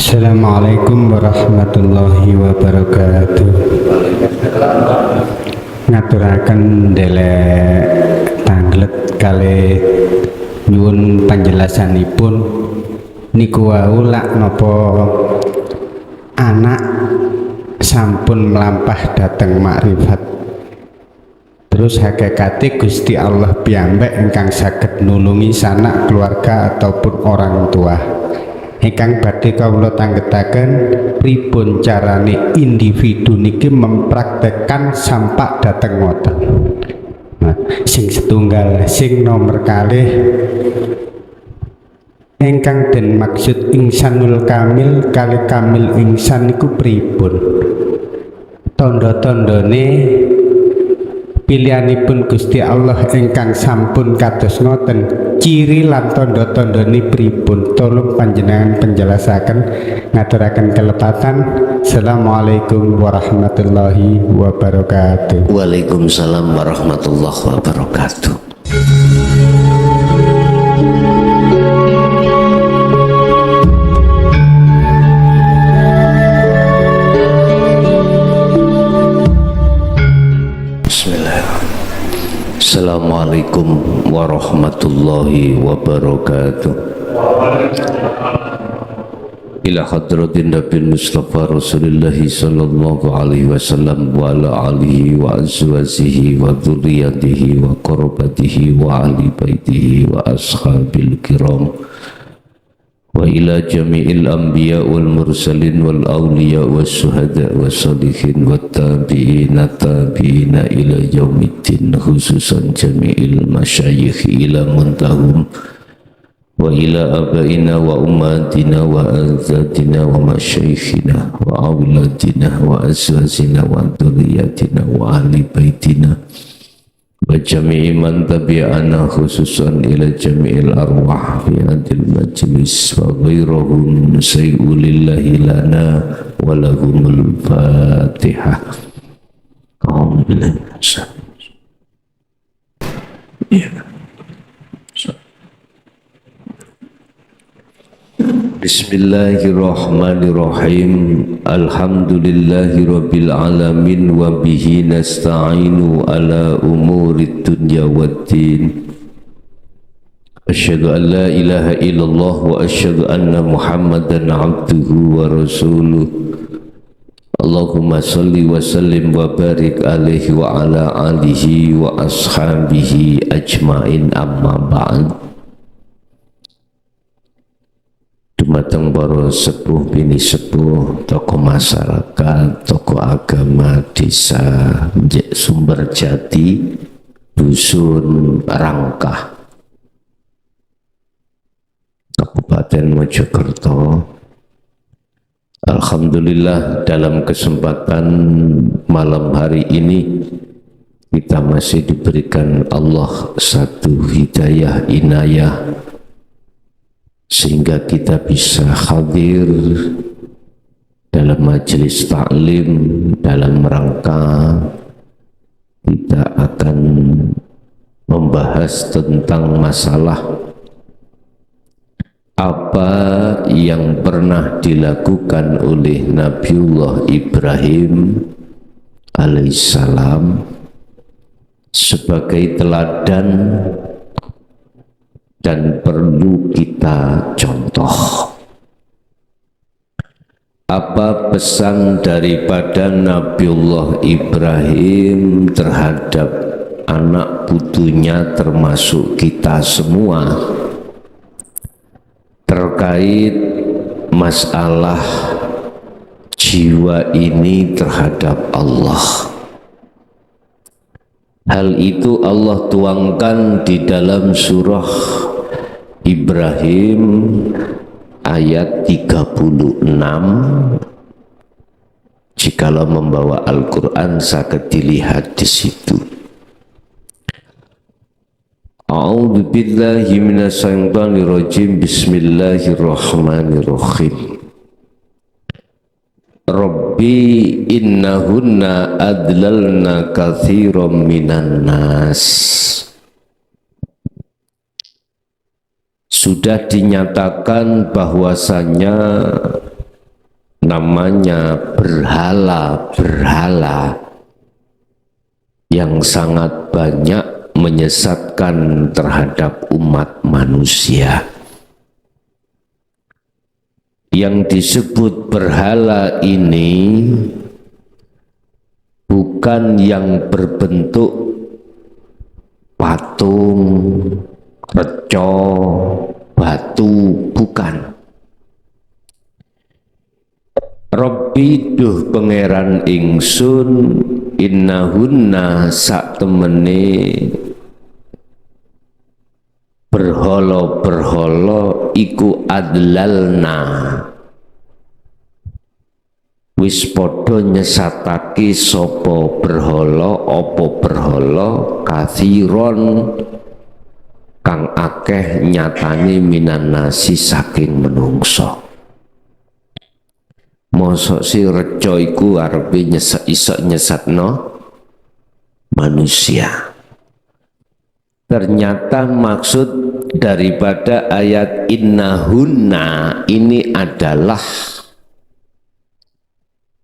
Assalamualaikum warahmatullahi wabarakatuh. Ngaturaken ndelek tanglet kali nyuwun panjelasanipun niku wau lak napa anak sampun melampah dhateng makrifat. Terus hakikate Gusti Allah piyambak ingkang saged nulungi sanak keluarga ataupun orang tua. Ingkang badhe kawula tanggetaken pripun carane individu niki mempraktekkan sampak dhateng ngoten. Nah, sing setunggal, sing nomor kalih ingkang den maksud insanul kamil kali kamil insan niku pripun? Tanda-tandane pilihanipun Gusti Allah ingkang sampun kados ngoten, ciri lan tanda-tandane pripun? Tolong panjenengan penjelasaken, ngaturaken kelepatan. Assalamualaikum warahmatullahi wabarakatuh. Waalaikumsalam warahmatullahi wabarakatuh. Assalamualaikum warahmatullahi wabarakatuh. Ila hadratin Nabi Mustafa Rasulullah sallallahu alaihi wasallam wa ala alihi wa azwajihi wa dzurriyyatihi wa qurabatihi wa ahli baitihi wa ashabil kiram wa ila jami'il anbiya wal mursalin wal awliya was syuhada was salihin wat tabi'ina tabi'ina ila yaumiddin, khususan jami'il masyayikh ila muntahum wa ila abaina wa ummatina wa azadina wa masyayikhina wa awladina wa azwajina wa dzurriyyatina wa ahli baitina wa jami'i man tabi'ana, khususan ila jami'il arwah fi hadil majlis wa ghairuhum sayulillahi lana wa lahumul fatihah. Bismillahirrahmanirrahim. Alhamdulillahi rabbil alamin wa bihi nasta'inu ala umurid dunya waddin. Asyhadu an la ilaha illallah wa asyhadu anna Muhammadan abduhu wa rasuluh. Allahumma salli wa sallim wa barik alaihi wa ala alihi wa ashabihi ajmain, amma ba'd. Dumateng para sepuh bini sepuh, tokoh masyarakat, tokoh agama desa Sumberjati, dusun Rangkah, Kabupaten Mojokerto. Alhamdulillah, dalam kesempatan malam hari ini kita masih diberikan Allah satu hidayah inayah sehingga kita bisa hadir dalam majelis taklim dalam rangka kita akan membahas tentang masalah apa yang pernah dilakukan oleh Nabiullah Ibrahim alaihissalam sebagai teladan dan perlu kita contoh. Apa pesan daripada Nabiullah Ibrahim terhadap anak putunya termasuk kita semua terkait masalah jiwa ini terhadap Allah? Hal itu Allah tuangkan di dalam surah Ibrahim ayat 36. Jikalau membawa Al-Quran saged dilihat di situ. A'udzu billahi minasyaitonir rajim. Bismillahirrahmanirrahim. Rabbi innahunna adlalna katsiran minan nas. Sudah dinyatakan bahwasanya namanya berhala-berhala yang sangat banyak menyesatkan terhadap umat manusia. Yang disebut berhala ini bukan yang berbentuk patung, reca, batu, bukan. Rabbi duh pangeran ingsun innahunna sak temene berhala-berhala iku adlalna wis padha nyesatake sapa berhala apa berhala kathiron kang akeh nyatane minan nasi saking menungso. Mosok si reca iku arepe iso nyesatno manusia. Ternyata maksud daripada ayat innahunna ini adalah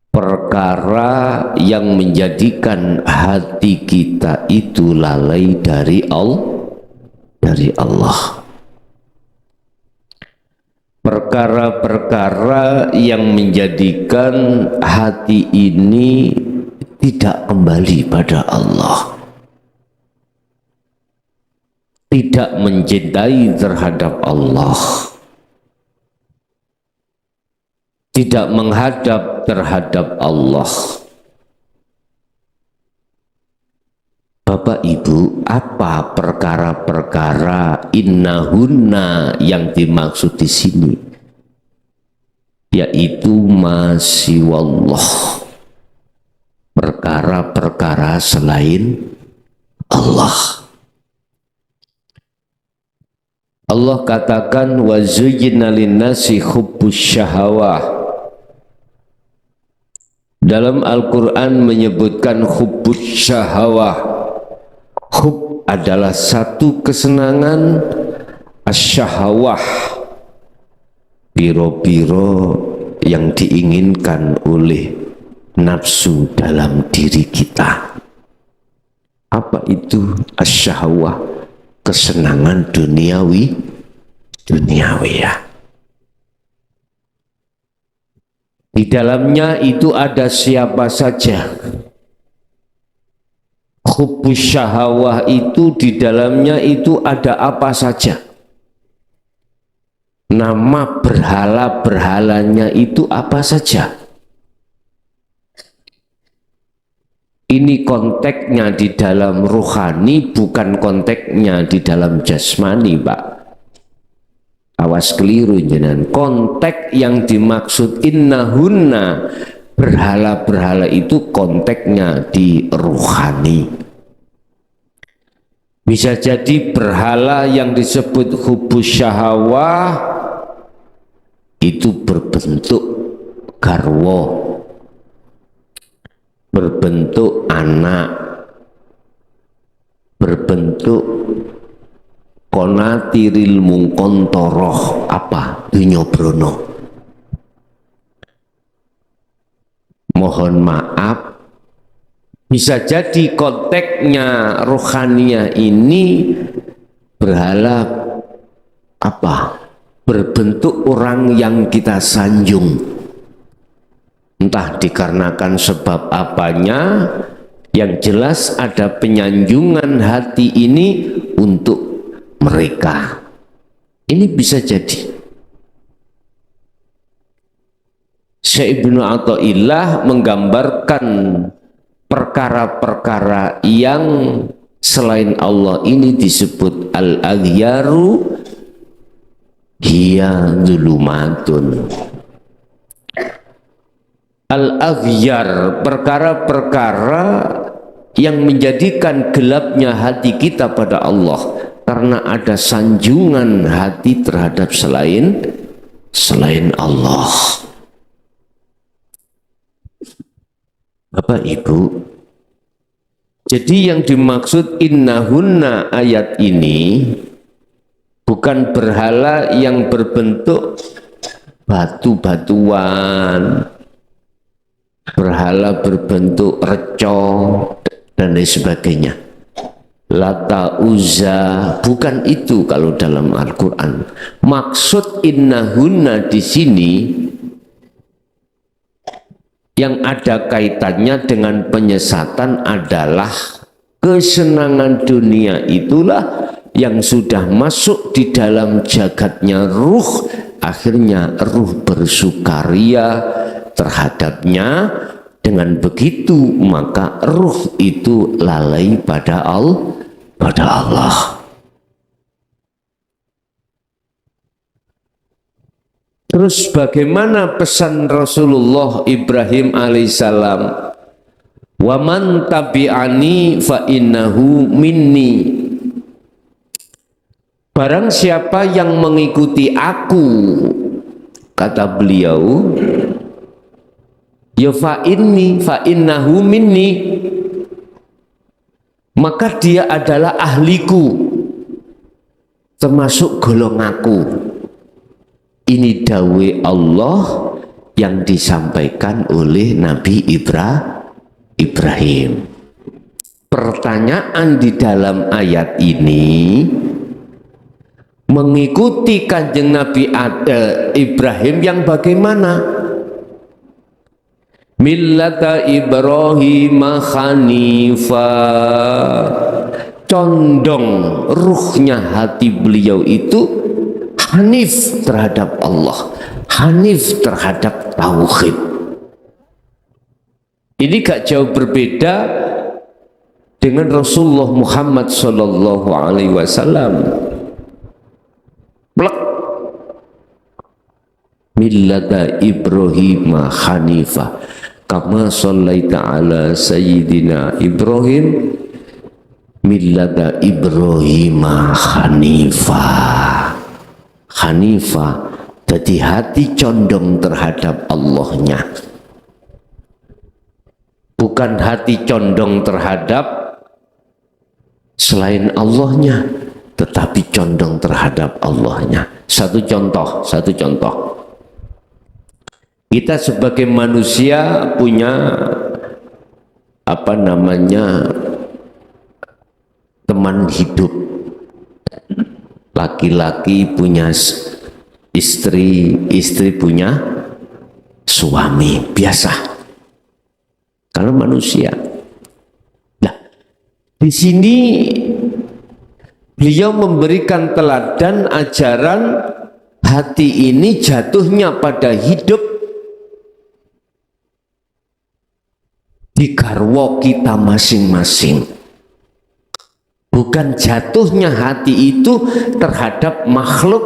perkara yang menjadikan hati kita itu lalai dari Allah. Perkara-perkara yang menjadikan hati ini tidak kembali pada Allah, tidak mencintai terhadap Allah, tidak menghadap terhadap Allah. Bapak Ibu, apa perkara-perkara innahunna yang dimaksud di sini? Yaitu masiwallah, perkara-perkara selain Allah. Allah katakan wa zuyyina linnasi hubbus syahawah. Dalam Al-Quran menyebutkan hubbus syahawah. Hub adalah satu kesenangan, asyahawah biro-biro yang diinginkan oleh nafsu dalam diri kita. Apa itu asyahawah? Kesenangan duniawi ya. Di dalamnya itu ada siapa saja. Hubbus syahawah itu di dalamnya itu ada apa saja. Nama berhala-berhalanya itu apa saja. Ini konteksnya di dalam rohani, bukan konteksnya di dalam jasmani, Pak. Awas keliru jenengan. Konteks yang dimaksud innahunna berhala-berhala itu konteksnya di rohani. Bisa jadi berhala yang disebut hubbus syahawah itu berbentuk garwa, berbentuk anak, berbentuk konatiril mungkontoroh, apa? Dunya brono. Mohon maaf, bisa jadi konteksnya rohania ini berhala apa? Berbentuk orang yang kita sanjung. Entah dikarenakan sebab apanya, yang jelas ada penyanjungan hati ini untuk mereka. Ini bisa jadi. Syekh Ibnu Athaillah menggambarkan perkara-perkara yang selain Allah ini disebut al-aghyaru hiya dzulumatun. Al-aghyar, perkara-perkara yang menjadikan gelapnya hati kita pada Allah karena ada sanjungan hati terhadap selain Allah. Bapak Ibu, jadi yang dimaksud innahunna ayat ini bukan berhala yang berbentuk batu-batuan, berhala berbentuk reco dan lain sebagainya. Lata, Uzza, bukan itu kalau dalam Al-Quran. Maksud innahunna di sini yang ada kaitannya dengan penyesatan adalah kesenangan dunia itulah yang sudah masuk di dalam jagatnya ruh, akhirnya ruh bersukaria terhadapnya. Dengan begitu maka ruh itu lalai pada Allah. Terus bagaimana pesan Rasulullah Ibrahim alaihissalam? Wa man tabi'ani fa innahu minni. Barang siapa yang mengikuti aku, kata beliau, ya fa innahu minni, maka dia adalah ahliku, termasuk golonganku. Ini dawe Allah yang disampaikan oleh Nabi Ibrahim. Pertanyaan di dalam ayat ini, mengikuti kanjeng Nabi Ibrahim yang bagaimana? Millata Ibrahim Hanifa, condong ruhnya hati beliau itu hanif terhadap Allah, hanif terhadap tauhid. Ini gak jauh berbeda dengan Rasulullah Muhammad sallallahu alaihi wasallam. Millata Ibrahim Hanifa kama shallaita ala sayyidina Ibrahim millata Ibrahim Hanifa. Hanifa jadi hati condong terhadap Allahnya, bukan hati condong terhadap selain Allahnya, tetapi condong terhadap Allahnya. Satu contoh. Kita sebagai manusia punya teman hidup. Laki-laki punya istri, istri punya suami, biasa. Kalau manusia. Nah, di sini beliau memberikan teladan ajaran hati ini jatuhnya pada hidup di garwa kita masing-masing. Bukan jatuhnya hati itu terhadap makhluk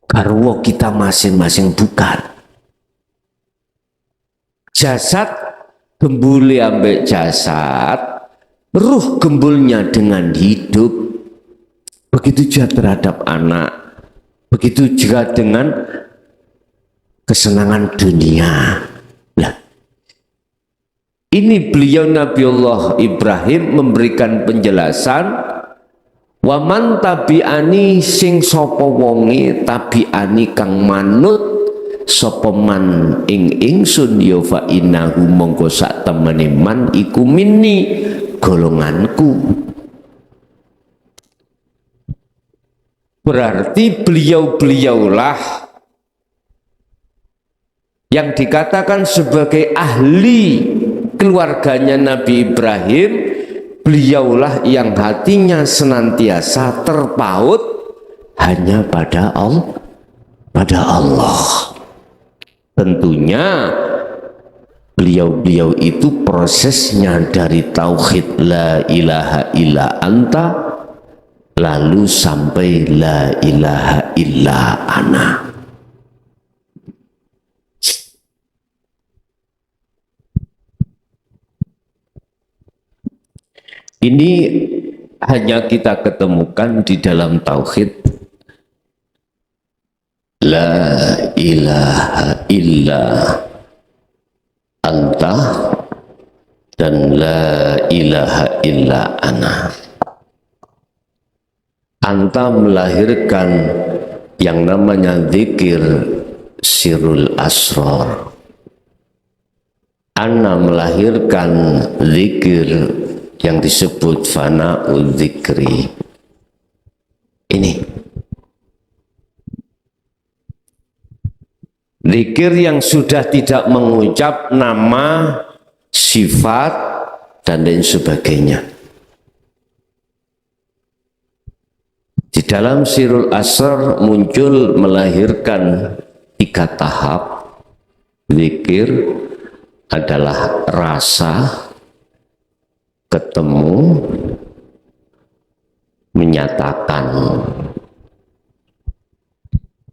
garwa kita masing-masing, bukan. Jasad gembul ambek jasad, ruh gembulnya dengan hidup. Begitu juga terhadap anak, begitu juga dengan kesenangan dunia. Ini beliau Nabiullah Ibrahim memberikan penjelasan, wa man tabi'ani sing sapa wonge tabi'ani kang manut sapa man ing ingsun ya fa innahu mongko sak temene man iku minni golonganku. Berarti beliau-beliaulah yang dikatakan sebagai ahli keluarganya Nabi Ibrahim. Beliaulah yang hatinya senantiasa terpaut hanya pada Allah. Tentunya beliau-beliau itu prosesnya dari tauhid la ilaha illa anta lalu sampai la ilaha illa ana. Ini hanya kita ketemukan di dalam tauhid la ilaha illa anta dan la ilaha illa ana. Anta melahirkan yang namanya zikir sirul asrar. Ana melahirkan zikir yang disebut fana'ul zikri. Ini zikir yang sudah tidak mengucap nama, sifat, dan lain sebagainya. Di dalam sirul asrar muncul melahirkan 3 tahap. Zikir adalah rasa, ketemu, menyatakan.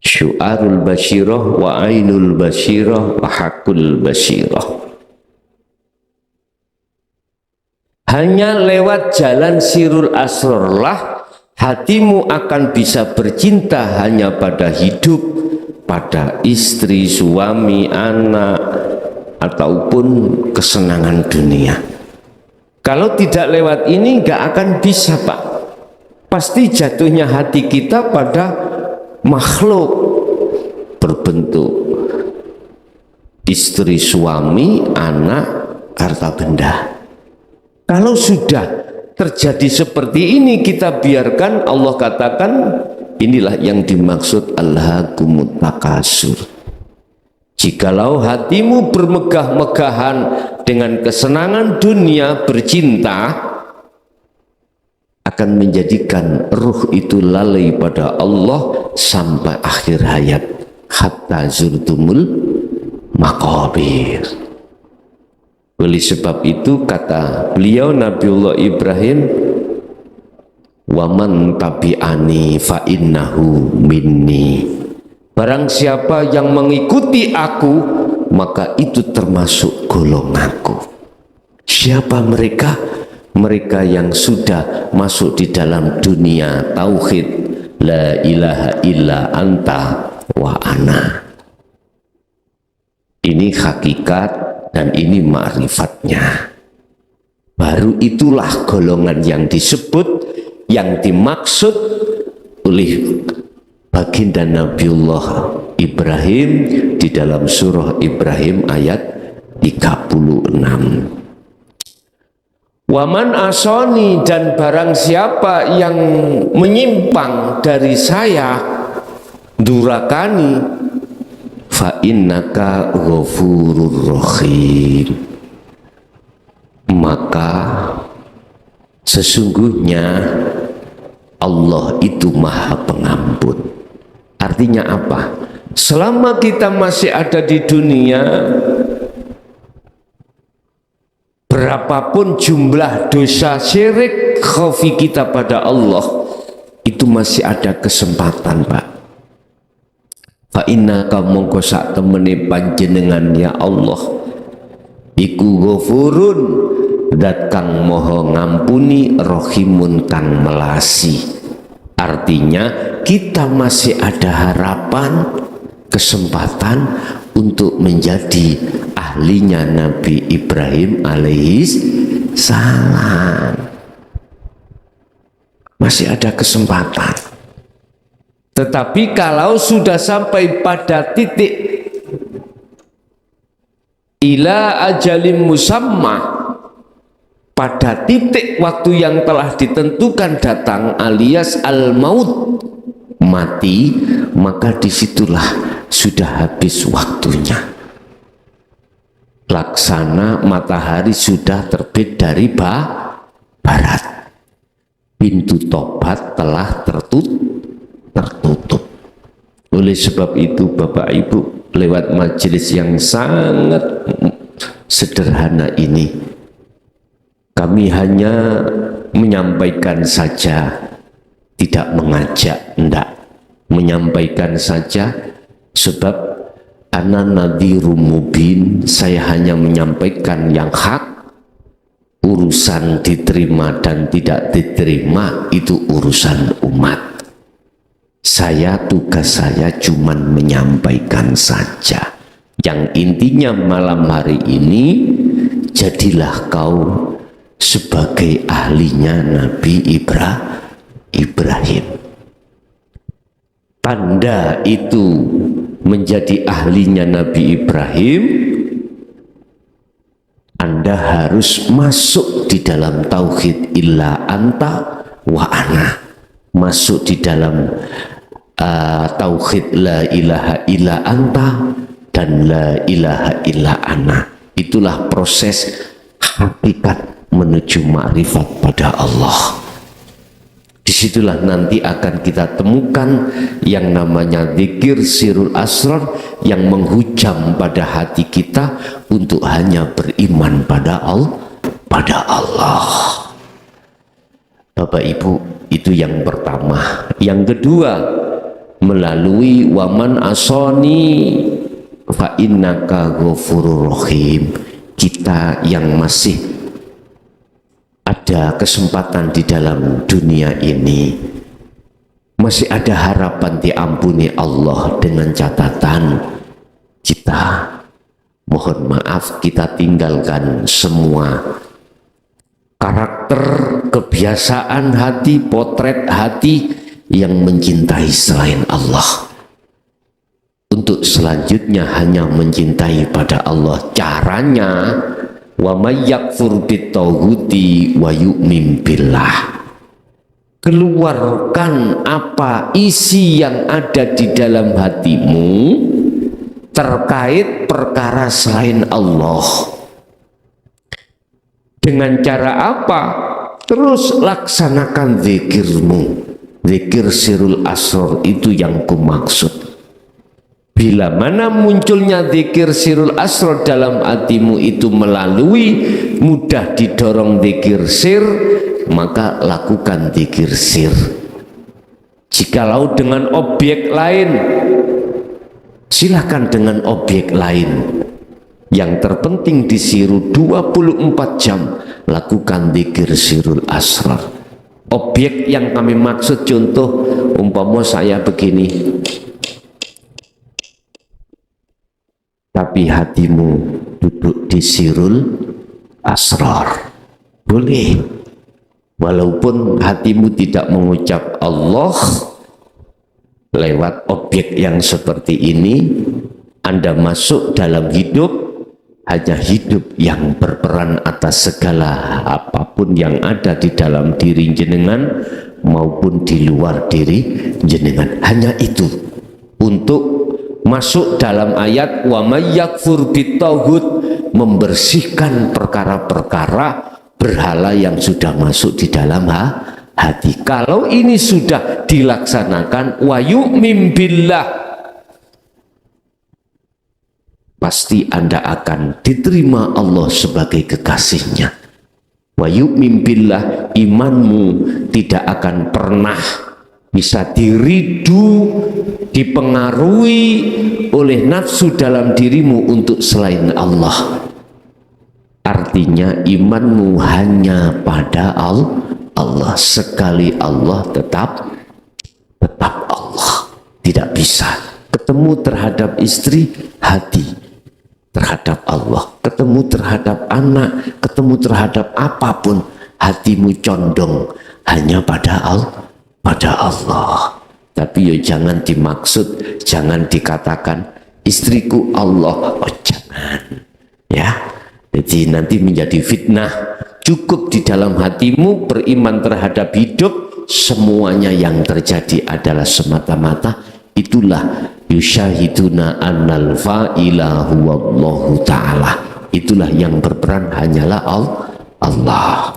Syu'arul basyirah wa ainul basyirah wa hakul basyirah. Hanya lewat jalan sirul asrar lah hatimu akan bisa bercinta hanya pada hidup, pada istri, suami, anak, ataupun kesenangan dunia. Kalau tidak lewat ini nggak akan bisa, Pak. Pasti jatuhnya hati kita pada makhluk berbentuk istri, suami, anak, harta benda. Kalau sudah terjadi seperti ini, kita biarkan. Allah katakan inilah yang dimaksud alhaakumut takasur. Jikalau hatimu bermegah-megahan dengan kesenangan dunia, bercinta, akan menjadikan ruh itu lalai pada Allah sampai akhir hayat, hatta zurtumul maqabir. Oleh sebab itu kata beliau Nabiullah Ibrahim, waman tabi'ani fa innahu minni. Barang siapa yang mengikuti aku, maka itu termasuk golonganku. Siapa mereka? Mereka yang sudah masuk di dalam dunia tauhid, la ilaha illa anta wa ana. Ini hakikat dan ini ma'rifatnya. Baru itulah golongan yang disebut, yang dimaksud oleh baginda Nabiullah Ibrahim di dalam surah Ibrahim ayat 36. Waman asoni, dan barang siapa yang menyimpang dari saya, durakani, fa innaka ghafurur rahim, maka sesungguhnya Allah itu maha pengampun. Artinya apa? Selama kita masih ada di dunia, berapapun jumlah dosa syirik khafi kita pada Allah, itu masih ada kesempatan, Pak. Fa innaka mongko sak temene panjenengan ya Allah iku ghafurun, dat kang moho ngampuni, rahimun kang melasi. Artinya kita masih ada harapan, kesempatan untuk menjadi ahlinya Nabi Ibrahim alaihis salam. Masih ada kesempatan. Tetapi kalau sudah sampai pada titik ila ajalim musamma, pada titik waktu yang telah ditentukan datang alias al-maut, mati, maka disitulah sudah habis waktunya. Laksana matahari sudah terbit dari barat, pintu tobat telah tertutup. Oleh sebab itu Bapak Ibu, lewat majelis yang sangat sederhana ini, kami hanya menyampaikan saja, tidak mengajak, enggak. Menyampaikan saja, sebab ana nadhirum mubin, saya hanya menyampaikan yang hak. Urusan diterima dan tidak diterima itu urusan umat. Tugas saya cuman menyampaikan saja. Yang intinya malam hari ini, jadilah kau sebagai ahlinya Nabi Ibrahim. Tanda itu menjadi ahlinya Nabi Ibrahim, Anda harus masuk di dalam tauhid illa anta wa ana, masuk di dalam tauhid la ilaha illa anta dan la ilaha illa ana. Itulah proses hakikat menuju makrifat pada Allah. Disitulah nanti akan kita temukan yang namanya zikir sirul asrar yang menghujam pada hati kita untuk hanya beriman pada Allah. Bapak Ibu, itu yang pertama. Yang kedua, melalui waman asoni fa innaka ghafurur rahim. Kita yang masih ada kesempatan di dalam dunia ini, masih ada harapan diampuni Allah, dengan catatan kita, mohon maaf, kita tinggalkan semua karakter, kebiasaan hati, potret hati yang mencintai selain Allah, untuk selanjutnya hanya mencintai pada Allah. Caranya wa may yakfur bitaghuti wa yu'min billah, keluarkan apa isi yang ada di dalam hatimu terkait perkara selain Allah. Dengan cara apa? Terus laksanakan zikirmu. Zikir sirul asrar itu yang kumaksud. Bila mana munculnya zikir sirul asrar dalam hatimu itu melalui mudah didorong zikir sir, maka lakukan zikir sir. Jikalau dengan objek lain, silakan dengan objek lain. Yang terpenting di siru 24 jam lakukan zikir sirul asrar. Objek yang kami maksud, contoh umpama saya begini, tapi hatimu duduk di sirul asrar, boleh. Walaupun hatimu tidak mengucap Allah, lewat objek yang seperti ini Anda masuk dalam hidup, hanya hidup yang berperan atas segala apapun yang ada di dalam diri jenengan maupun di luar diri jenengan. Hanya itu untuk masuk dalam ayat wa may yakfur bitaghut, membersihkan perkara-perkara berhala yang sudah masuk di dalam hati. Kalau ini sudah dilaksanakan wa yu'min billah, pasti Anda akan diterima Allah sebagai kekasihnya. Wa yu'min billah, imanmu tidak akan pernah bisa diridu, dipengaruhi oleh nafsu dalam dirimu untuk selain Allah. Artinya imanmu hanya pada Allah. Sekali Allah tetap Allah. Tidak bisa ketemu terhadap istri, hati terhadap Allah, ketemu terhadap anak, ketemu terhadap apapun, hatimu condong hanya pada Allah. Tapi ya jangan dimaksud, jangan dikatakan istriku Allah, oh jangan ya. Jadi nanti menjadi fitnah. Cukup di dalam hatimu beriman terhadap hidup, semuanya yang terjadi adalah semata-mata itulah yusyahiduna annal fa'ila huwallahu ta'ala. Itulah yang berperan hanyalah Allah.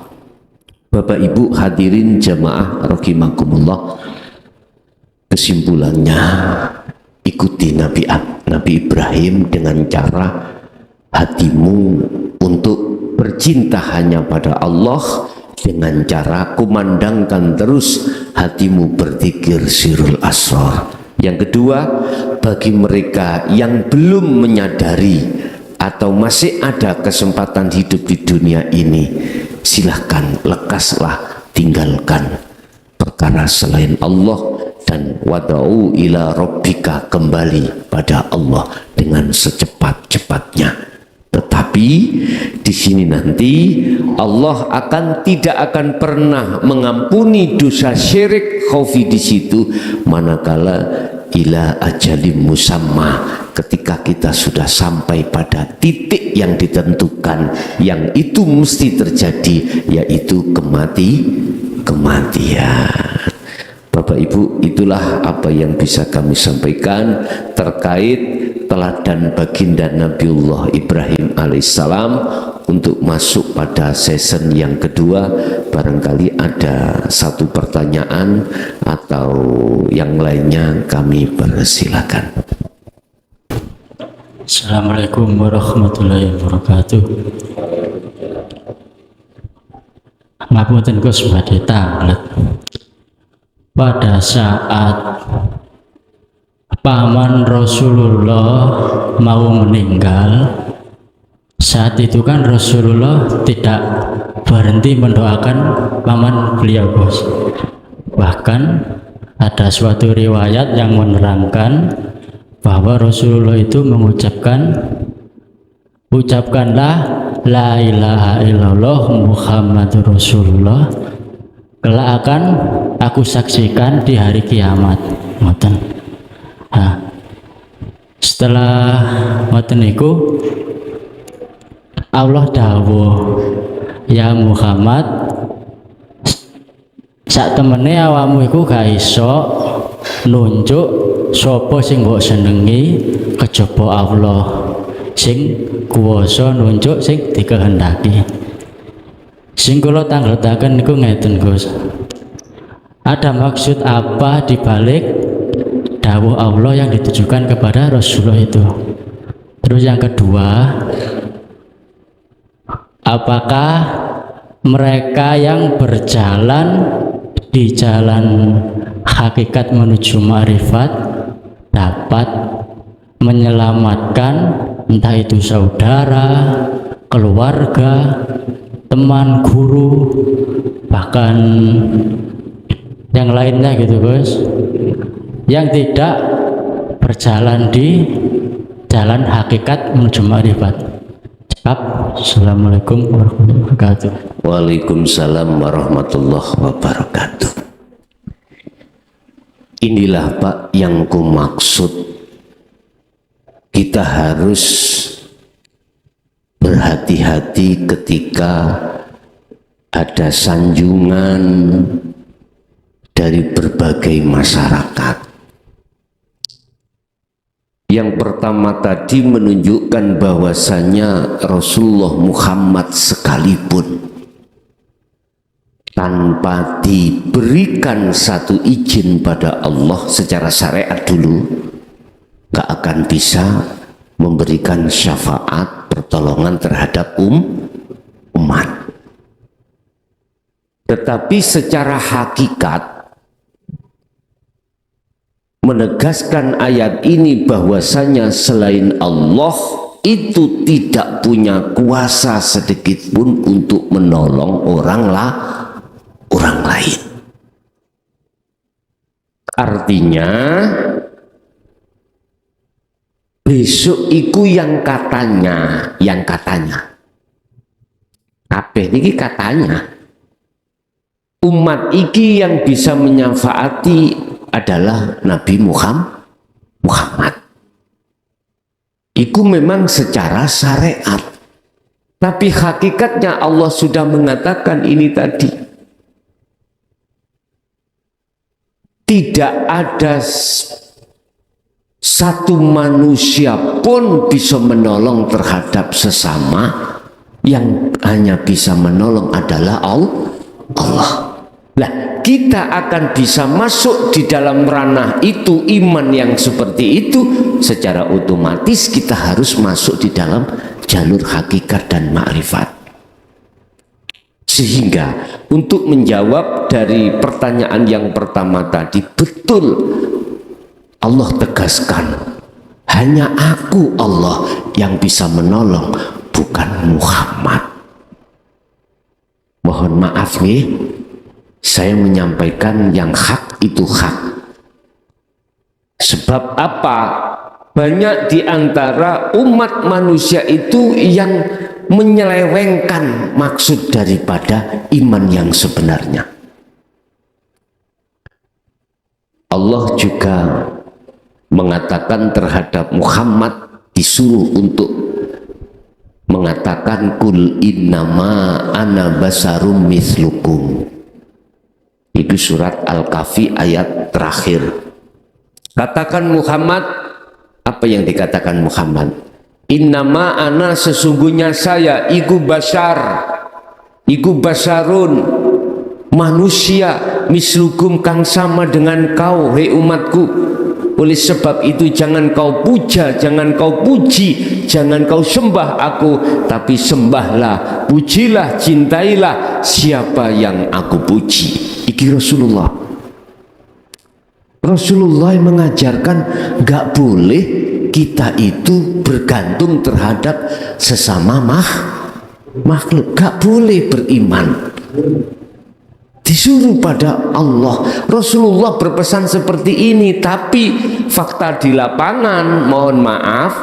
Bapak Ibu hadirin jamaah rahimakumullah, kesimpulannya ikuti Nabi Ibrahim dengan cara hatimu untuk bercinta hanya pada Allah, dengan cara kumandangkan terus hatimu berzikir sirul asrar. Yang kedua, bagi mereka yang belum menyadari atau masih ada kesempatan hidup di dunia ini, silahkan lekaslah, tinggalkan perkara selain Allah dan wada'u ila rabbika, kembali pada Allah dengan secepat-cepatnya. Tetapi di sini nanti Allah tidak akan pernah mengampuni dosa syirik khafi di situ manakala ila ajalim musamma, ketika kita sudah sampai pada titik yang ditentukan, yang itu mesti terjadi, yaitu kematian. Bapak Ibu, itulah apa yang bisa kami sampaikan terkait teladan baginda Nabiullah Ibrahim alaihissalam. Untuk masuk pada season yang kedua, barangkali ada satu pertanyaan atau yang lainnya, kami persilakan. Assalamualaikum warahmatullahi wabarakatuh. Ngapunten Gus badhe tanglet. Pada saat paman Rasulullah mau meninggal, saat itu kan Rasulullah tidak berhenti mendoakan paman beliau, Gus. Bahkan ada suatu riwayat yang menerangkan bahwa Rasulullah itu ucapkanlah la ilaha illallah Muhammadur Rasulullah, kelak akan aku saksikan di hari kiamat. Ngoten. Nah, setelah ngoten niku Allah dawuh, ya Muhammad, sak temene awakmu iku gak iso nunjuk sapa sing mbok senengi kejaba Allah sing kuwasa nunjuk sing dikehendaki. Sing kula tangletaken niku ngeten, Gus. Ada maksud apa di balik dawuh Allah yang ditujukan kepada Rasulullah itu? Terus yang kedua, apakah mereka yang berjalan di jalan hakikat menuju ma'rifat dapat menyelamatkan entah itu saudara, keluarga, teman, guru, bahkan yang lainnya gitu, Gus, yang tidak berjalan di jalan hakikat menuju ma'rifat? Assalamualaikum warahmatullahi wabarakatuh. Waalaikumsalam warahmatullahi wabarakatuh. Inilah Pak yang ku maksud, kita harus berhati-hati ketika ada sanjungan dari berbagai masyarakat. Yang pertama tadi menunjukkan bahwasanya Rasulullah Muhammad sekalipun tanpa diberikan satu izin pada Allah secara syariat dulu, gak akan bisa memberikan syafaat pertolongan terhadap umat. Tetapi secara hakikat menegaskan ayat ini bahwasanya selain Allah itu tidak punya kuasa sedikit pun untuk menolong orang lain. Artinya besok iku yang katanya kabeh niki katanya umat iki yang bisa menyafaati adalah Nabi Muhammad. Itu memang secara syariat, tapi hakikatnya Allah sudah mengatakan ini tadi. Tidak ada satu manusia pun bisa menolong terhadap sesama, yang hanya bisa menolong adalah Allah. Nah, kita akan bisa masuk di dalam ranah itu, iman yang seperti itu, secara otomatis kita harus masuk di dalam jalur hakikat dan ma'rifat. Sehingga untuk menjawab dari pertanyaan yang pertama tadi, betul Allah tegaskan, hanya aku Allah yang bisa menolong, bukan Muhammad. Mohon maaf nih, saya menyampaikan yang hak itu hak. Sebab apa? Banyak di antara umat manusia itu yang menyelewengkan maksud daripada iman yang sebenarnya. Allah juga mengatakan terhadap Muhammad, disuruh untuk mengatakan kul innama ana basarum mislukum. Itu surat Al-Kahfi ayat terakhir. Katakan Muhammad, apa yang dikatakan Muhammad? Innama ana, sesungguhnya saya, iku basarun, manusia, mislukum, kang sama dengan kau, hei umatku. Oleh sebab itu jangan kau puja, jangan kau puji, jangan kau sembah aku, tapi sembahlah, pujilah, cintailah siapa yang aku puji. Iki Rasulullah. Rasulullah mengajarkan gak boleh kita itu bergantung terhadap sesama makhluk, gak boleh beriman. Disuruh pada Allah. Rasulullah berpesan seperti ini, tapi fakta di lapangan, mohon maaf,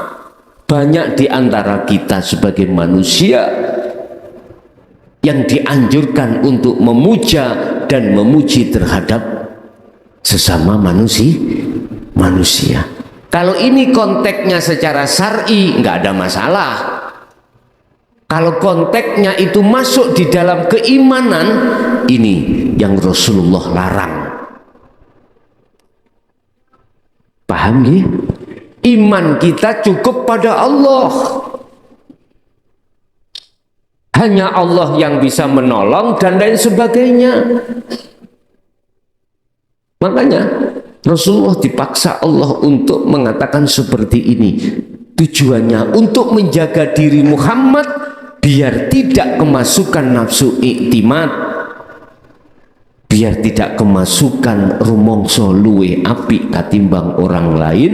banyak di antara kita sebagai manusia yang dianjurkan untuk memuja dan memuji terhadap sesama manusia. Kalau ini konteksnya secara syar'i, nggak ada masalah. Kalau konteksnya itu masuk di dalam keimanan, ini yang Rasulullah larang. Paham ya? Iman kita cukup pada Allah. Hanya Allah yang bisa menolong dan lain sebagainya. Makanya Rasulullah dipaksa Allah untuk mengatakan seperti ini. Tujuannya untuk menjaga diri Muhammad biar tidak kemasukan nafsu iktimat, biar tidak kemasukan rumongso luwe api katimbang orang lain,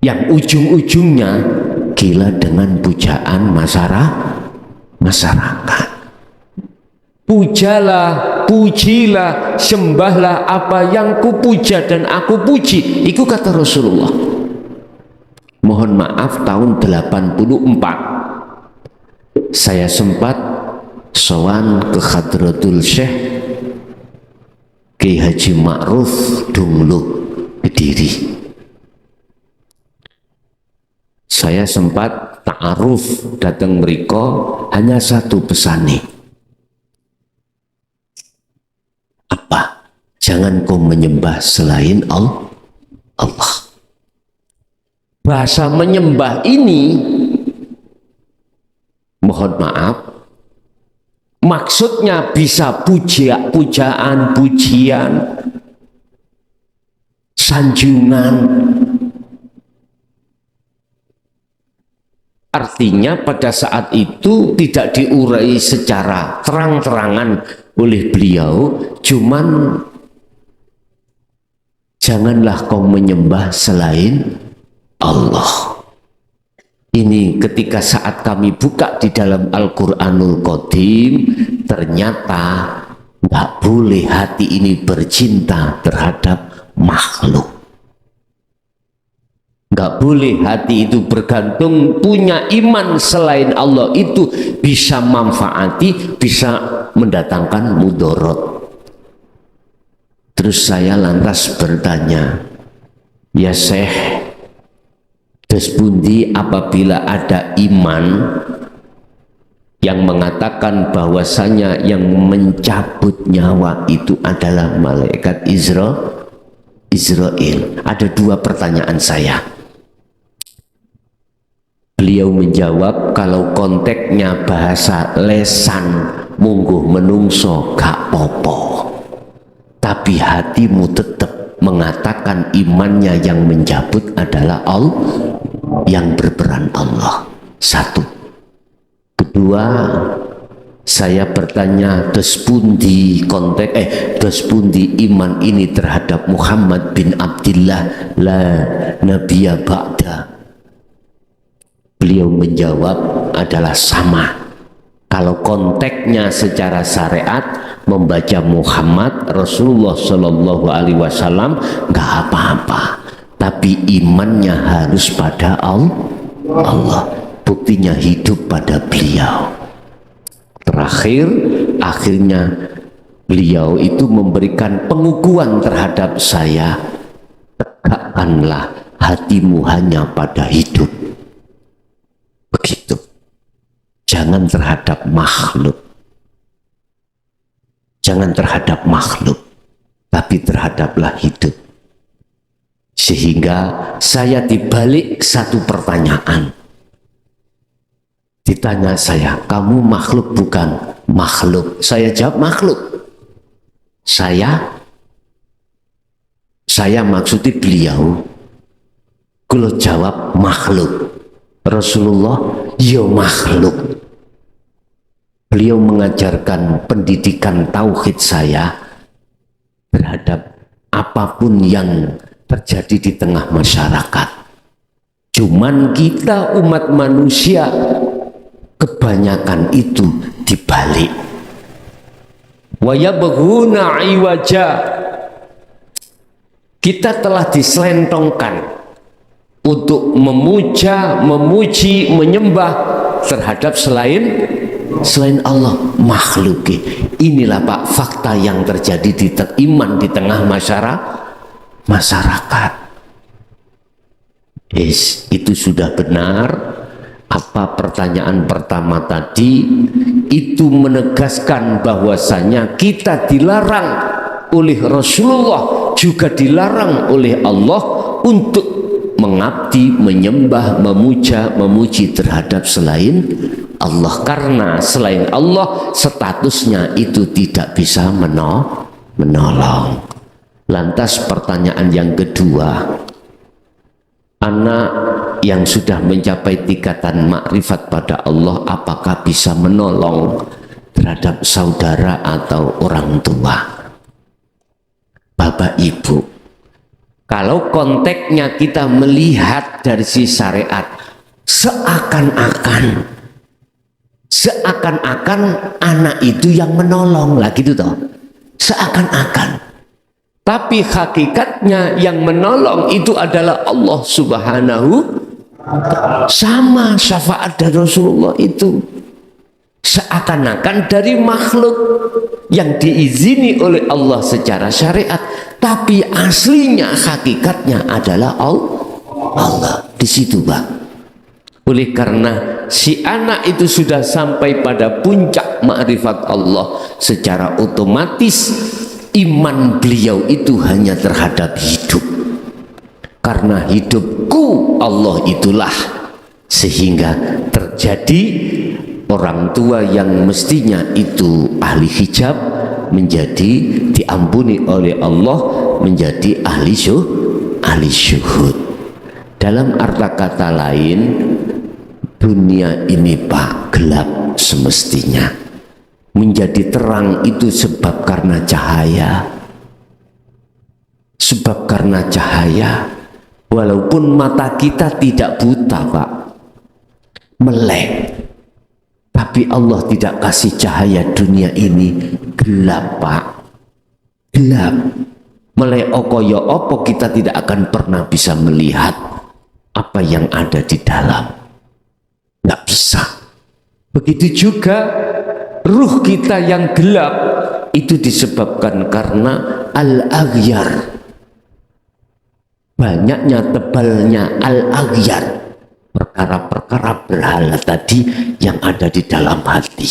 yang ujung-ujungnya gila dengan pujaan masyarakat. Pujalah, pujilah, sembahlah apa yang kupuja dan aku puji. Itu kata Rasulullah. Mohon maaf, tahun 84 saya sempat sowan ke Hadratul Syekh Ki Haji Ma'ruf Dungluk Kediri. Saya sempat ta'aruf datang mereka, hanya satu pesan nih. Apa? Jangan kau menyembah selain Allah. Bahasa menyembah ini, mohon maaf, maksudnya bisa pujaan, pujian, sanjungan. Artinya pada saat itu tidak diurai secara terang-terangan oleh beliau, cuman janganlah kau menyembah selain Allah. Ini ketika saat kami buka di dalam Al-Quranul Qadim, ternyata nggak boleh hati ini bercinta terhadap makhluk. Nggak boleh hati itu bergantung, punya iman selain Allah itu bisa manfaati, bisa mendatangkan mudarat. Terus saya lantas bertanya, ya Syekh, terus pundi apabila ada iman yang mengatakan bahwasanya yang mencabut nyawa itu adalah malaikat Israel? Ada dua pertanyaan saya. Beliau menjawab, kalau konteksnya bahasa lesan mungguh menungso gak popo, tapi hatimu tetap mengatakan imannya yang mencabut adalah Allah, yang berperan Allah. Satu. Kedua, saya bertanya, dos pundi konteks dos pundi iman ini terhadap Muhammad bin Abdillah la nabiyya ba'da? Beliau menjawab adalah sama. Kalau konteksnya secara syariat membaca Muhammad Rasulullah Shallallahu Alaihi Wasallam nggak apa-apa, tapi imannya harus pada Allah. Buktinya hidup pada beliau. Terakhir, akhirnya beliau itu memberikan pengukuhan terhadap saya, tegak letakkanlah hatimu hanya pada hidup. Begitu. Jangan terhadap makhluk. Jangan terhadap makhluk, tapi terhadaplah hidup. Sehingga saya dibalik satu pertanyaan. Ditanya saya, kamu makhluk bukan? Makhluk. Saya jawab makhluk. Saya maksudnya beliau. Kalau jawab makhluk. Rasulullah, ya makhluk. Beliau mengajarkan pendidikan tauhid saya terhadap apapun yang terjadi di tengah masyarakat. Cuman kita umat manusia kebanyakan itu dibalik. Wa yabghuna iwaja. Kita telah diselentongkan untuk memuja, memuji, menyembah terhadap selain Allah, makhluk. Inilah Pak fakta yang terjadi di iman di tengah masyarakat. Itu sudah benar. Apa pertanyaan pertama tadi itu menegaskan bahwasanya kita dilarang oleh Rasulullah, juga dilarang oleh Allah untuk mengabdi, menyembah, memuja, memuji terhadap selain Allah, karena selain Allah statusnya itu tidak bisa menolong. Lantas pertanyaan yang kedua, anak yang sudah mencapai tingkatan makrifat pada Allah apakah bisa menolong terhadap saudara atau orang tua? Bapak Ibu, kalau konteksnya kita melihat dari si syariat, seakan-akan anak itu yang menolong lah gitu toh, seakan-akan. Tapi hakikatnya yang menolong itu adalah Allah Subhanahu. Sama syafaat dari Rasulullah itu seakan-akan dari makhluk yang diizini oleh Allah secara syariat, tapi aslinya hakikatnya adalah Allah. Di situ Pak. Oleh karena si anak itu sudah sampai pada puncak ma'rifat Allah, secara otomatis iman beliau itu hanya terhadap hidup. Karena hidupku Allah itulah, sehingga terjadi orang tua yang mestinya itu ahli hijab menjadi diampuni oleh Allah menjadi ahli syuhud. Dalam arti kata lain, dunia ini Pak gelap semestinya, menjadi terang itu sebab karena cahaya. Sebab karena cahaya. Walaupun mata kita tidak buta Pak, melek, tapi Allah tidak kasih cahaya. Dunia ini gelap Pak, gelap. Melek okoyo opo kita tidak akan pernah bisa melihat apa yang ada di dalam, nggak bisa. Begitu juga ruh kita yang gelap itu disebabkan karena al-aghyar, banyaknya tebalnya al-aghyar, perkara-perkara berhala tadi yang ada di dalam hati.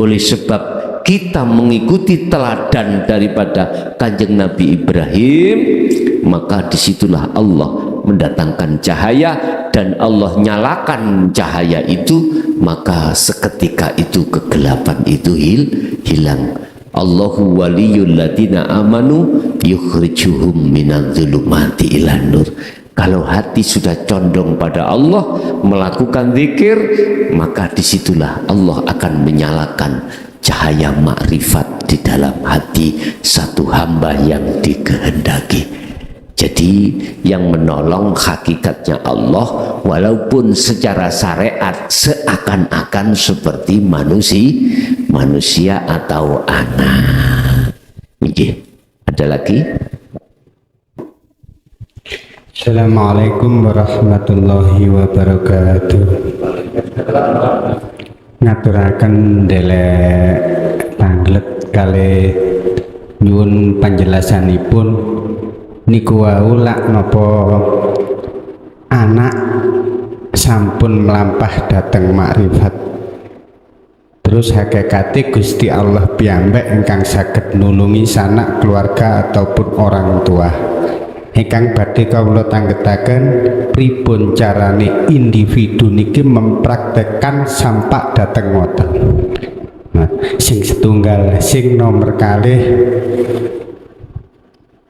Oleh sebab kita mengikuti teladan daripada Kanjeng Nabi Ibrahim, maka disitulah Allah mendatangkan cahaya dan Allah nyalakan cahaya itu, maka seketika itu kegelapan itu hilang. Allahu waliyul ladina amanu yukhrijuhum minadh-dhulumati ilan nur. Kalau hati sudah condong pada Allah, melakukan zikir, maka disitulah Allah akan menyalakan cahaya makrifat di dalam hati satu hamba yang dikehendaki. Jadi yang menolong hakikatnya Allah, walaupun secara syariat seakan-akan seperti manusia atau anak. Oke, ada lagi? Assalamualaikum warahmatullahi wabarakatuh. Ngaturaken delek tanglet kali nyuwun panjelasanipun niku wau lak napa anak sampun melampah dateng makrifat, terus hakikate Gusti Allah piyambak ingkang saged nulungi sanak keluarga ataupun orang tua. Ingkang badhe kawula tanggetaken pripun carane individu niki mempraktekkan sampak dateng ngoten. Nah, sing setunggal, sing nomor kalih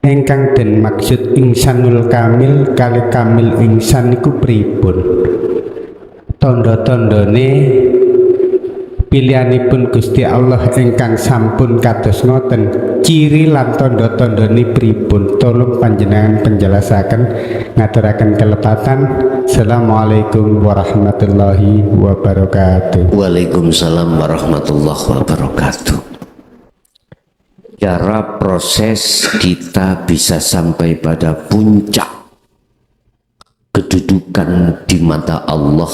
ingkang den maksud insanul kamil kali kamil insan niku pripun? Tanda-tandane pilihanipun Gusti Allah ingkang sampun kados ngoten, ciri lan tanda-tandane pripun? Tolong panjenengan penjelasaken, ngaturaken kelepatan. Assalamualaikum warahmatullahi wabarakatuh. Waalaikumsalam warahmatullahi wabarakatuh. Cara proses kita bisa sampai pada puncak kedudukan di mata Allah.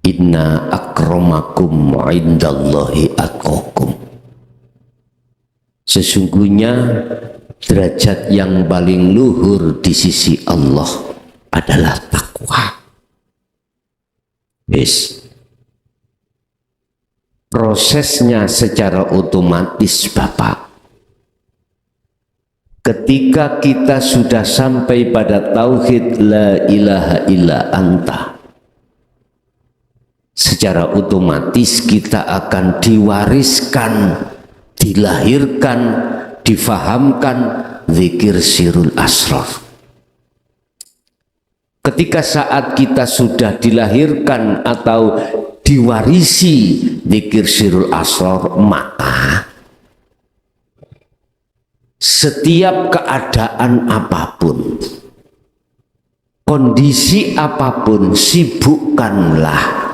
Inna akramakum indallahi atqakum. Sesungguhnya derajat yang paling luhur di sisi Allah adalah takwa. Prosesnya secara otomatis Bapak, ketika kita sudah sampai pada tauhid la ilaha illa anta, secara otomatis kita akan diwariskan, dilahirkan, difahamkan zikir sirul asrar. Ketika saat kita sudah dilahirkan atau diwarisi zikir sirul asrar, maka setiap keadaan apapun, kondisi apapun, sibukkanlah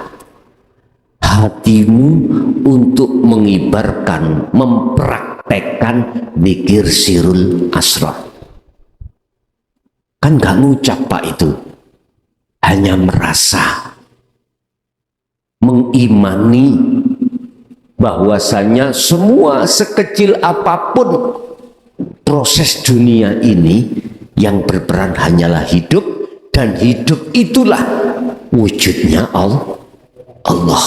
hatimu untuk mengibarkan, mempraktekkan zikir sirul asrar. Kan gak ngucap Pak itu, hanya merasa, mengimani bahwasanya semua sekecil apapun proses dunia ini, yang berperan hanyalah hidup, dan hidup itulah wujudnya Allah.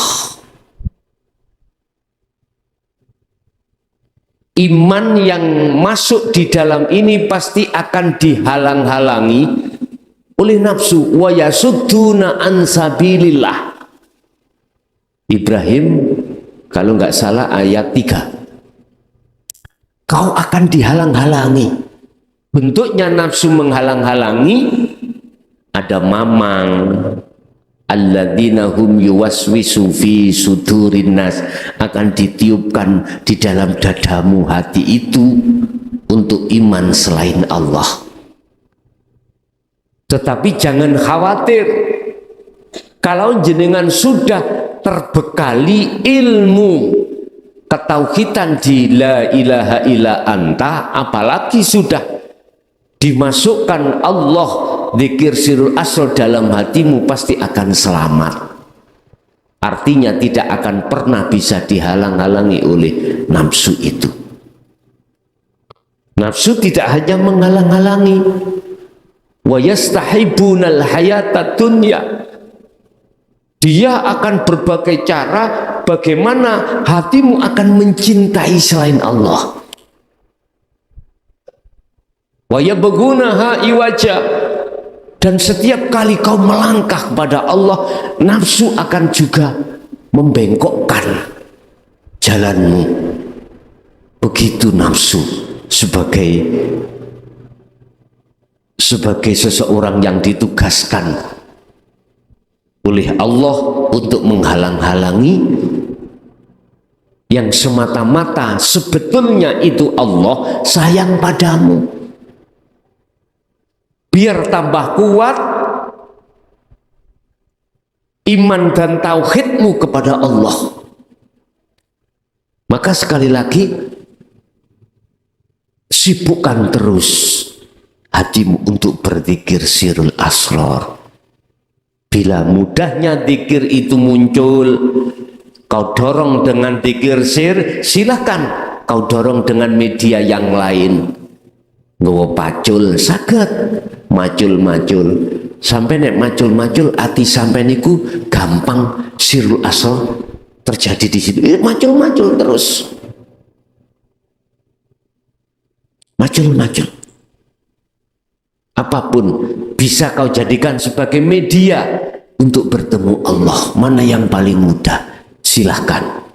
Iman yang masuk di dalam ini pasti akan dihalang-halangi oleh nafsu. Wa yasudduna an sabilillah. Ibrahim kalau nggak salah ayat 3. Kau akan dihalang-halangi. Bentuknya nafsu menghalang-halangi, ada mamang, alladzina hum yuwaswisu fi sudurin nas, akan ditiupkan di dalam dadamu hati itu untuk iman selain Allah. Tetapi jangan khawatir, kalau jenengan sudah terbekali ilmu ketauhidan di la ilaha illa anta, apalagi sudah dimasukkan Allah zikir sirul asrar dalam hatimu, pasti akan selamat. Artinya tidak akan pernah bisa dihalang-halangi oleh nafsu itu. Nafsu tidak hanya menghalang-halangi, wa yastahibunal hayata dunya, dia akan berbagai cara bagaimana hatimu akan mencintai selain Allah. Wa yabghunaha iwaja, dan setiap kali kau melangkah kepada Allah, nafsu akan juga membengkokkan jalanmu. Begitu nafsu sebagai seseorang yang ditugaskan oleh Allah untuk menghalang-halangi yang semata-mata sebetulnya itu Allah sayang padamu. Biar tambah kuat iman dan tauhidmu kepada Allah. Maka sekali lagi, sibukkan terus hatimu untuk berzikir sirul asrar. Bila mudahnya zikir itu muncul, kau dorong dengan zikir sir, silahkan kau dorong dengan media yang lain. nggawa pacul saged macul-macul sampai nek macul-macul ati sampai niku gampang sirul asal terjadi di situ. Macul-macul terus, macul-macul. Apapun bisa kau jadikan sebagai media untuk bertemu Allah. Mana yang paling mudah? Silahkan.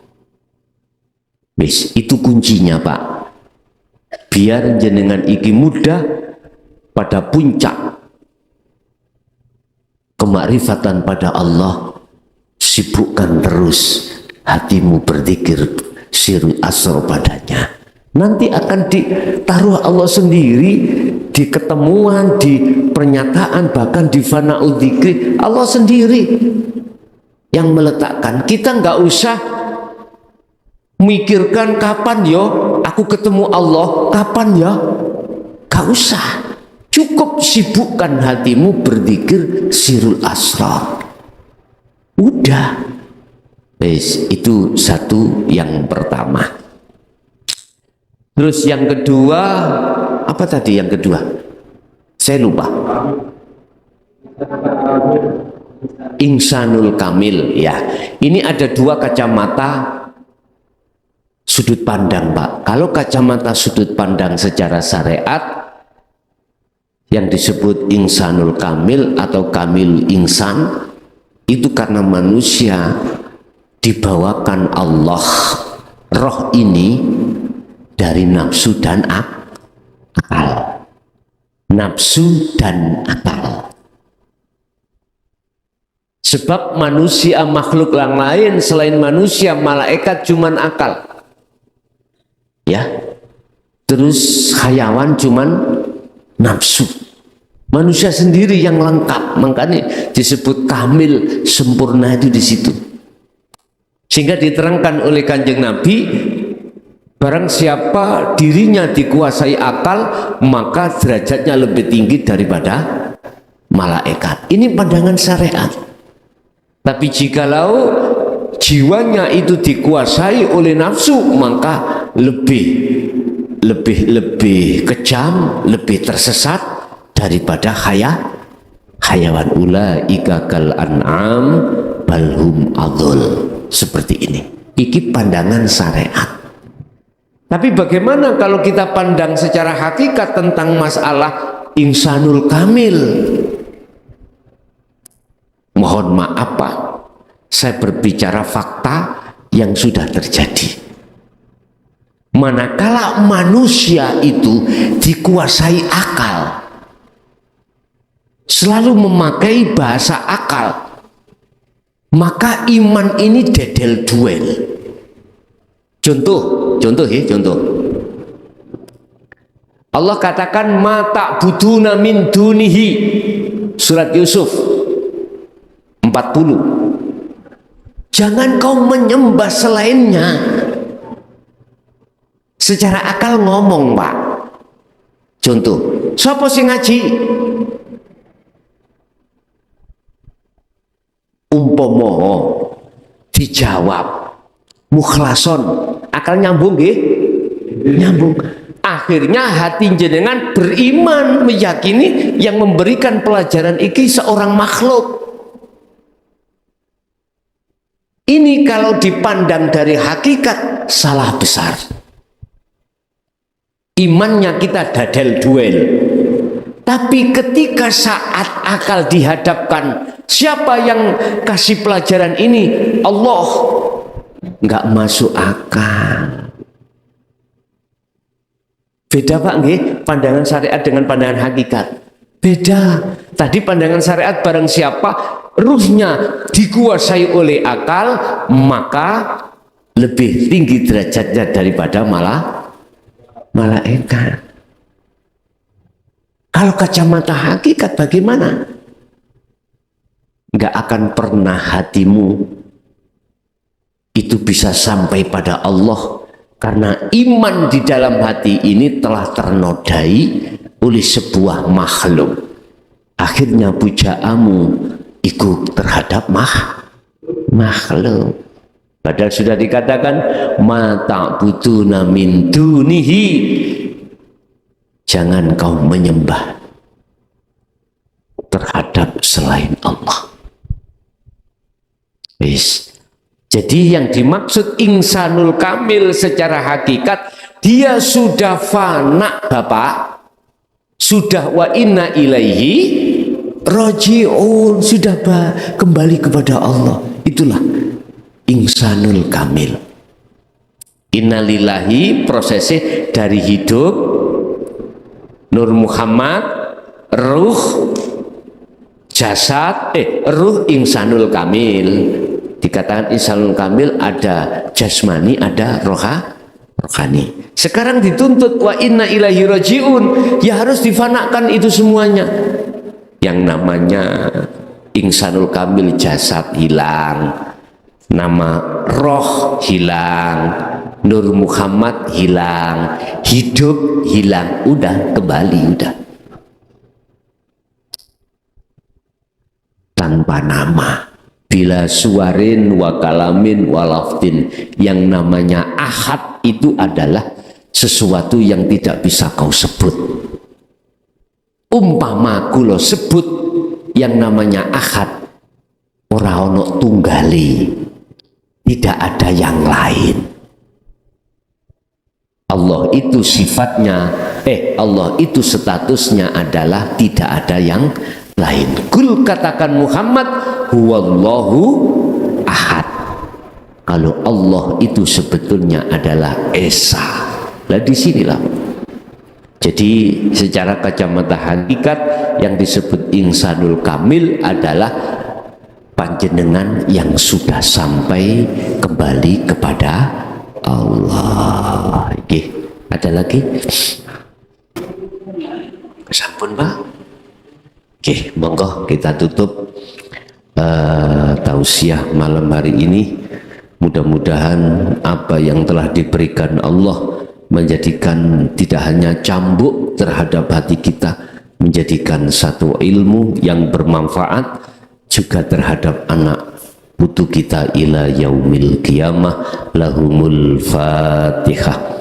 Wis, itu kuncinya Pak. Biar jenengan iki mudah pada puncak kemakrifatan pada Allah, sibukkan terus hatimu berzikir sirul asr padanya. Nanti akan ditaruh Allah sendiri di ketemuan, di pernyataan, bahkan di fana'ul dzikri. Allah sendiri yang meletakkan. Kita nggak usah mikirkan kapan yo aku ketemu Allah, kapan ya, gak usah. Cukup sibukkan hatimu berzikir sirul asrar. Udah. Wes, itu satu yang pertama. Terus yang kedua, apa tadi yang kedua? Saya lupa. Insanul kamil, ya. Ini ada dua kacamata sudut pandang, Pak. Kalau kacamata sudut pandang secara syariat yang disebut insanul kamil atau kamil insan, itu karena manusia dibawakan Allah roh ini dari nafsu dan akal. Nafsu dan akal. Sebab manusia makhluk yang lain selain manusia, malaikat cuman akal. Ya. Terus hayawan cuman nafsu. Manusia sendiri yang lengkap, makanya disebut kamil, sempurna itu di situ. Sehingga diterangkan oleh Kanjeng Nabi, barang siapa dirinya dikuasai akal, maka derajatnya lebih tinggi daripada malaikat. Ini pandangan syariat. Tapi jikalau jiwanya itu dikuasai oleh nafsu, maka lebih kejam, lebih tersesat daripada hayawan. Ulaika kal an'am balhum adul. Seperti ini. Iki pandangan syariat. Tapi bagaimana kalau kita pandang secara hakikat tentang masalah insanul kamil? Mohon maaf Pak, saya berbicara fakta yang sudah terjadi. Manakala manusia itu dikuasai akal, selalu memakai bahasa akal, maka iman ini dedel duel. Contoh. Allah katakan mata buduna min dunihi, surat Yusuf 40. Jangan kau menyembah selainnya. Secara akal ngomong Pak. Contoh, siapa sing ngaji? Umpomo dijawab mukhlason, akal nyambung nggih? Nyambung. Akhirnya hati jenengan beriman, meyakini yang memberikan pelajaran iki seorang makhluk. Ini kalau dipandang dari hakikat salah besar. Imannya kita dadel duel. Tapi ketika saat akal dihadapkan, siapa yang kasih pelajaran ini? Allah. Nggak masuk akal. Beda Pak nggih, pandangan syariat dengan pandangan hakikat. Beda. Tadi pandangan syariat barang siapa ruhnya dikuasai oleh akal, maka lebih tinggi derajatnya daripada malaikat. Kalau kacamata hakikat bagaimana? Nggak akan pernah hatimu itu bisa sampai pada Allah, karena iman di dalam hati ini telah ternodai oleh sebuah makhluk. Akhirnya pujaanmu ikut terhadap makhluk. Padahal sudah dikatakan mata buduna min dunihi. jangan kau menyembah terhadap selain Allah. Jadi yang dimaksud insanul kamil secara hakikat, dia sudah fana Bapak, sudah wa inna ilaihi raji'un, sudah kembali kepada Allah. Itulah insanul kamil. Innalillahi prosesnya dari hidup Nur Muhammad, ruh, jasad, ruh insanul kamil. Dikatakan insanul kamil ada jasmani, ada rohani. Sekarang dituntut wa inna ilaihi raji'un, ya harus difanakan itu semuanya. Yang namanya insanul kamil jasad hilang, nama roh hilang, Nur Muhammad hilang, hidup hilang, udah kembali, udah tanpa nama, bila suarin wa kalamin wa lafdin. Yang namanya ahad itu adalah sesuatu yang tidak bisa kau sebut. Umpama kula sebut yang namanya ahad, ora ono tunggali, tidak ada yang lain. Allah itu sifatnya, Allah itu statusnya adalah tidak ada yang lain. Kul, katakan Muhammad, huwallahu ahad. Kalau Allah itu sebetulnya adalah esa. Lah disinilah. Jadi secara kacamata hakikat yang disebut insanul kamil adalah panjenengan yang sudah sampai kembali kepada Allah. Oke, ada lagi? Sampun Pak. Oke, monggo kita tutup tausiah malam hari ini. Mudah-mudahan apa yang telah diberikan Allah menjadikan tidak hanya cambuk terhadap hati kita, menjadikan satu ilmu yang bermanfaat juga terhadap anak putu kita ila yaumil qiyamah. Lahumul Fatihah.